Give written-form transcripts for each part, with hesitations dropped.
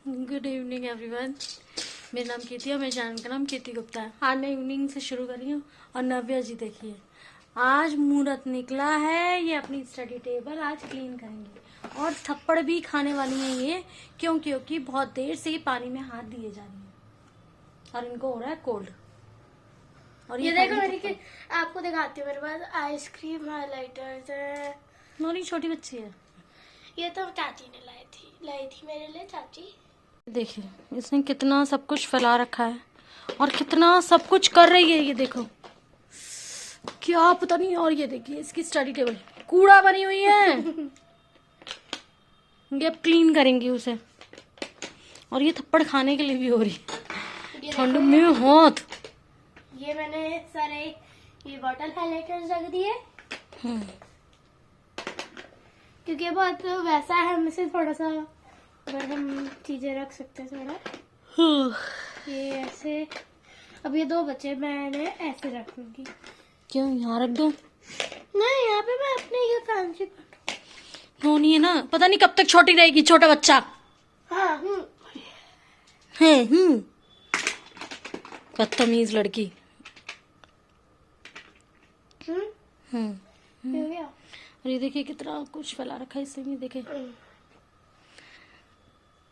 Good evening everyone. मेरा नाम कीर्ति है, मेरे चैनल का नाम कीर्ति गुप्ता है। आज मैं इवनिंग से शुरू कर रही हूँ और नव्या जी देखिए आज मुहूर्त निकला है। ये अपनी स्टडी टेबल आज क्लीन करेंगी और थप्पड़ भी खाने वाली है ये, क्योंकि बहुत देर से पानी में हाथ दिए जा रही है और इनको हो रहा है कोल्ड। और ये देखो मेरी आपको दिखाती हूँ, मेरे पास आइसक्रीम हाइलाइटर्स है। नोनी छोटी बच्ची है। ये तो चाची ने लाई थी मेरे लिए चाची। देखिए इसने कितना सब कुछ फैला रखा है और कितना सब कुछ कर रही है। ये देखो क्या पता नहीं। और ये देखिए इसकी स्टडी टेबल कूड़ा बनी हुई है। ये अब क्लीन करेंगी उसे। और ये थप्पड़ खाने के लिए भी हो रही ठंड में हाथ। ये मैंने सारे ये बॉटल हाइलाइटर्स रख दिए क्योंकि बहुत वैसा है, हमसे थोड़ा सा अगर हम चीजें रख सकते हैं थोड़ा। ये ऐसे अब ये दो बच्चे मैंने ऐसे रखूंगी। क्यों यहाँ रख दो? नहीं यहाँ पे मैं अपने ये फैंसी नोनी है ना, पता नहीं कब तक छोटी रहेगी। छोटा बच्चा हाँ है। बदतमीज लड़की। हो गया। और ये देखिए कितना कुछ फैला रखा है इससे। ये देखे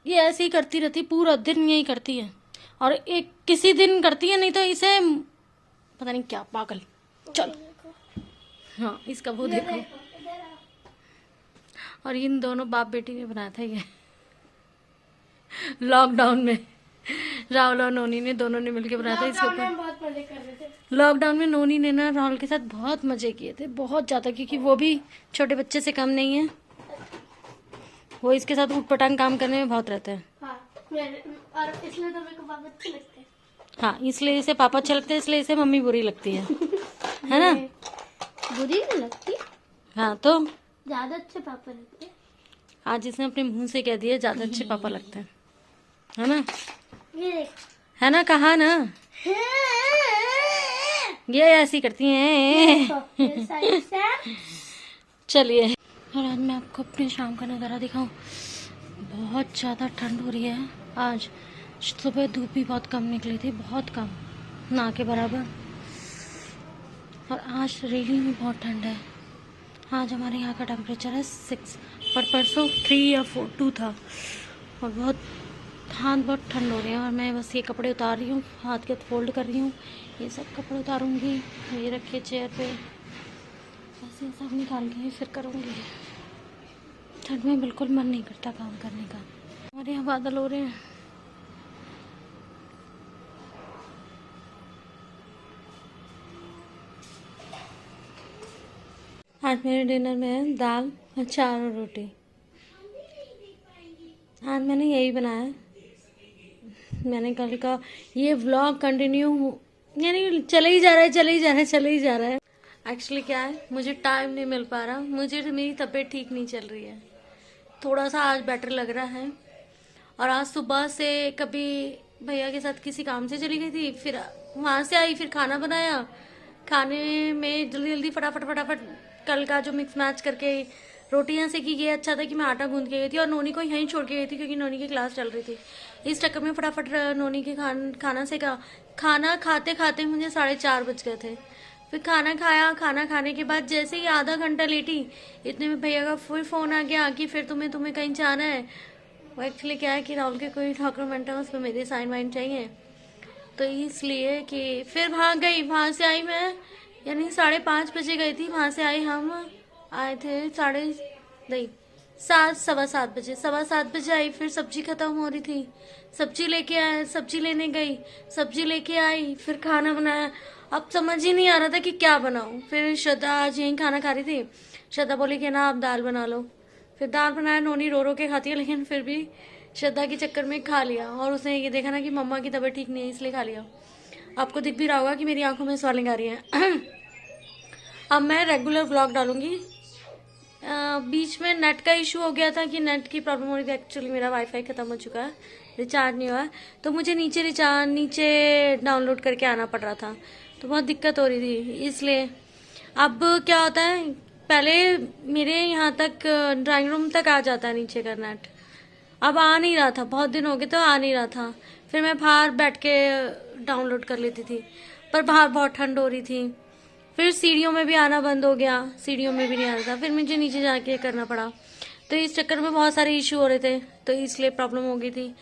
ये ऐसे ही करती रहती, पूरा दिन यही करती है। और एक किसी दिन करती है, नहीं तो इसे पता नहीं क्या पागल। चलो हाँ इसका वो देखो। और इन दोनों बाप बेटी ने बनाया था ये लॉकडाउन में। राहुल और नोनी ने दोनों ने मिलकर बनाया था इसके ऊपर। बहुत मजे कर रहे थे लॉकडाउन में। नोनी ने ना राहुल के साथ बहुत मजे किए थे, बहुत ज्यादा, क्योंकि वो भी छोटे बच्चे से कम नहीं है। वो इसके साथ उठ पटांग काम करने में बहुत रहते हैं। हाँ, और इसलिए तो मेरे को पापा अच्छे लगते हैं। हाँ इसलिए इसे पापा अच्छे लगते हैं, इसलिए इसे मम्मी बुरी लगती है ना? बुरी नहीं लगती। हाँ तो ज्यादा अच्छे पापा लगते हैं। आज इसने अपने मुंह से कह दिया ज्यादा अच्छे पापा लगते हैं, है ना? ये देख। है ना? कहा ना ये ऐसी करती हैं। चलिए और आज मैं आपको अपने शाम का नज़ारा दिखाऊं। बहुत ज़्यादा ठंड हो रही है आज। सुबह धूप भी बहुत कम निकली थी, बहुत कम, ना के बराबर। और आज रेली में बहुत ठंड है। आज हमारे यहाँ का टेम्परेचर है 6, पर परसों 3 या 2 था। और बहुत ठंड हो रही है। और मैं बस ये कपड़े उतार रही हूँ, हाथ के फोल्ड कर रही हूँ। ये सब कपड़े उतारूँगी, ये रखे चेयर पे, बस ये सब निकाल के फिर करूँगी। ठंड में बिल्कुल मन नहीं करता काम करने का। हमारे यहाँ बादल हो रहे हैं। आज मेरे डिनर में है दाल, अचार और रोटी। आज मैंने यही बनाया। मैंने कल का ये व्लॉग कंटिन्यू यानी चले ही जा रहा है। एक्चुअली क्या है, मुझे टाइम नहीं मिल पा रहा। मेरी तबीयत ठीक नहीं चल रही है। थोड़ा सा आज बेटर लग रहा है। और आज सुबह से कभी भैया के साथ किसी काम से चली गई थी, फिर वहाँ से आई, फिर खाना बनाया। खाने में जल्दी फटाफट कल का जो मिक्स मैच करके रोटियां सेकी। ये अच्छा था कि मैं आटा गूंद के गई थी और नोनी को यहीं छोड़ के गई थी, क्योंकि नोनी की क्लास चल रही थी। इस चक्कर में फटाफट नोनी के खाना सेका। खाना खाते खाते मुझे 4:30 बज गए थे। फिर खाना खाया। खाना खाने के बाद जैसे ही आधा घंटा लेटी, इतने में भैया का फिर फोन आ गया कि फिर तुम्हें कहीं जाना है। वो एक्चुअली क्या है कि राहुल के कोई डॉक्यूमेंट है, उस पर मेरे साइन वाइन चाहिए, तो इसलिए कि फिर वहाँ गई। वहाँ से आई मैं यानी 5:30 बजे गई थी। वहाँ से आई, हम आए थे 7:15 बजे। 7:15 बजे आई। फिर सब्जी खत्म हो रही थी, सब्जी लेने गई, सब्जी लेके आई, फिर खाना बनाया। अब समझ ही नहीं आ रहा था कि क्या बनाऊं। फिर श्रद्धा आज यहीं खाना खा रही थी। श्रद्धा बोली कि ना आप दाल बना लो। फिर दाल बनाया। नोनी रो के खाती है, लेकिन फिर भी श्रद्धा के चक्कर में खा लिया। और उसने ये देखा ना कि मम्मा की तबीयत ठीक नहीं है, इसलिए खा लिया। आपको दिख भी रहा होगा कि मेरी आंखों में स्वेलिंग आ रही है। अब मैं रेगुलर व्लॉग डालूंगी। बीच में नेट का इशू हो गया था कि नेट की प्रॉब्लम हो रही थी। एक्चुअली मेरा वाईफाई खत्म हो चुका है, रिचार्ज नहीं हुआ है, तो मुझे नीचे डाउनलोड करके आना पड़ रहा था, तो बहुत दिक्कत हो रही थी। इसलिए अब क्या होता है, पहले मेरे यहाँ तक ड्राइंग रूम तक आ जाता है नीचे का नेट, अब आ नहीं रहा था, बहुत दिन हो गए तो आ नहीं रहा था। फिर मैं बाहर बैठ के डाउनलोड कर लेती थी, पर बाहर बहुत ठंड हो रही थी। फिर सीढ़ियों में भी आना बंद हो गया, सीढ़ियों में भी नहीं आ रहा था, फिर मुझे नीचे जाके करना पड़ा। तो इस चक्कर में बहुत सारे इशू हो रहे थे, तो इसलिए प्रॉब्लम हो गई थी।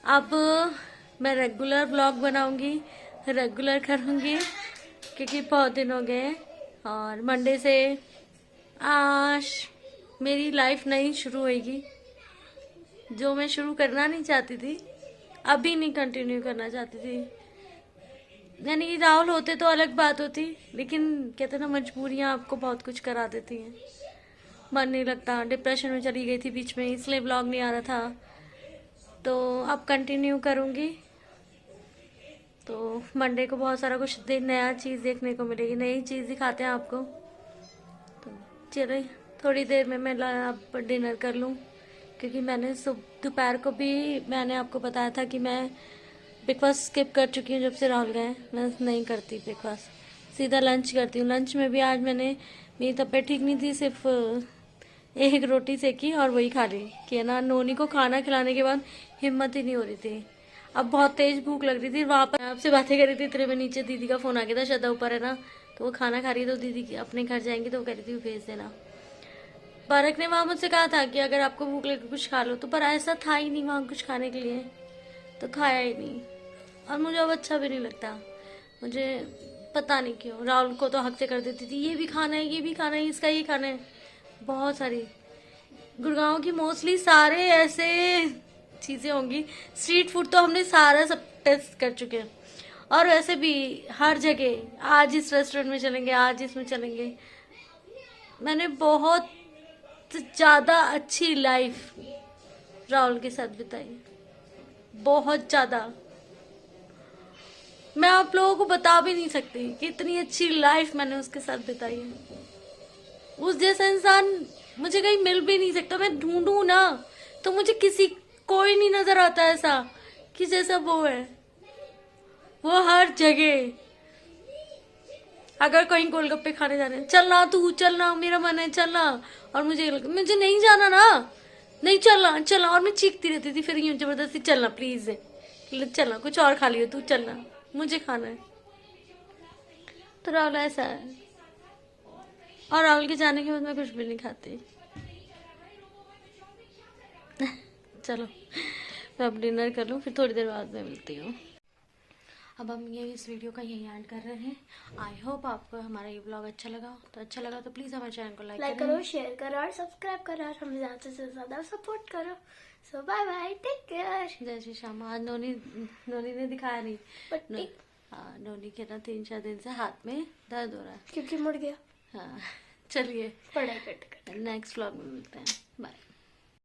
अब मैं रेगुलर ब्लॉग बनाऊंगी, रेगुलर करूंगी, क्योंकि बहुत दिन हो गए। और मंडे से आज मेरी लाइफ नई शुरू होगी, जो मैं शुरू करना नहीं चाहती थी, अभी नहीं कंटिन्यू करना चाहती थी। यानी कि राहुल होते तो अलग बात होती, लेकिन कहते ना मजबूरियां आपको बहुत कुछ करा देती हैं। मन नहीं लगता, डिप्रेशन में चली गई थी बीच में, इसलिए ब्लॉग नहीं आ रहा था। तो अब कंटिन्यू करूँगी, तो मंडे को बहुत सारा कुछ नया चीज़ देखने को मिलेगी, नई चीज़ दिखाते हैं आपको। तो चलिए थोड़ी देर में मैं अब डिनर कर लूँ, क्योंकि मैंने दोपहर को भी मैंने आपको बताया था कि मैं ब्रेकफास्ट स्किप कर चुकी हूँ। जब से राहुल गए मैं नहीं करती ब्रेकफास्ट, सीधा लंच करती हूँ। लंच में भी आज मेरी तबीयत ठीक नहीं थी, सिर्फ एक रोटी सेकी और वही खा ली कि है ना, नोनी को खाना खिलाने के बाद हिम्मत ही नहीं हो रही थी। अब बहुत तेज भूख लग रही थी, वहाँ पर आपसे बातें कर रही थी, इतने में नीचे दीदी का फोन आ गया था, श्रद्धा ऊपर है ना, तो वो खाना खा रही, तो दीदी अपने घर जाएंगी तो वो कह रही थी भेज देना। पारक ने वहाँ मुझसे कहा था कि अगर आपको भूख लगे कुछ खा लो, तो पर ऐसा था ही नहीं वहाँ कुछ खाने के लिए, तो खाया ही नहीं। और मुझे अब अच्छा भी नहीं लगता, मुझे पता नहीं क्यों। राहुल को तो हक से कर देती थी, ये भी खाना है, ये भी खाना है, इसका ये खाना है, बहुत सारी। गुड़गांव की मोस्टली सारे ऐसे चीज़ें होंगी, स्ट्रीट फूड तो हमने सारा सब टेस्ट कर चुके हैं। और वैसे भी हर जगह आज इस रेस्टोरेंट में चलेंगे, आज इसमें चलेंगे। मैंने बहुत ज़्यादा अच्छी लाइफ राहुल के साथ बिताई, बहुत ज़्यादा। मैं आप लोगों को बता भी नहीं सकती कि इतनी अच्छी लाइफ मैंने उसके साथ बिताई है। उस जैसा इंसान मुझे कहीं मिल भी नहीं सकता। मैं ढूंढूं ना तो मुझे कोई नहीं नजर आता ऐसा कि जैसा वो है। वो हर जगह, अगर कहीं गोलगप्पे खाने जाने, चलना तू, चलना, मेरा मन है चलना, और मुझे नहीं जाना ना, नहीं चलना चलना, और मैं चीखती रहती थी फिर यूं जबरदस्ती, चलना प्लीज, चलना, कुछ और खा लियो तू, चलना, मुझे खाना है। तो राहुल ऐसा है, और राहुल के जाने के बाद मैं कुछ भी नहीं खाती। चलो मैं अब डिनर कर लूँ, फिर थोड़ी देर बाद में मिलती हूँ। अब हम ये इस वीडियो का यही एंड कर रहे हैं। आई होप आपको हमारा ये ब्लॉग अच्छा लगा। तो अच्छा लगा तो प्लीज़ हमारे चैनल को लाइक करो, शेयर करो और सब्सक्राइब करो, और हमें ज़्यादा से ज़्यादा सपोर्ट करो। सो बाय बाय, टेक केयर। जय श्री श्याम। आज नोनी ने दिखाया नहीं, हाँ नोनी के ना 3-4 दिन से हाथ में दर्द हो रहा है, क्योंकि मुड़ गया। हाँ चलिए पढ़ाई करते नेक्स्ट व्लॉग में मिलते हैं, बाय।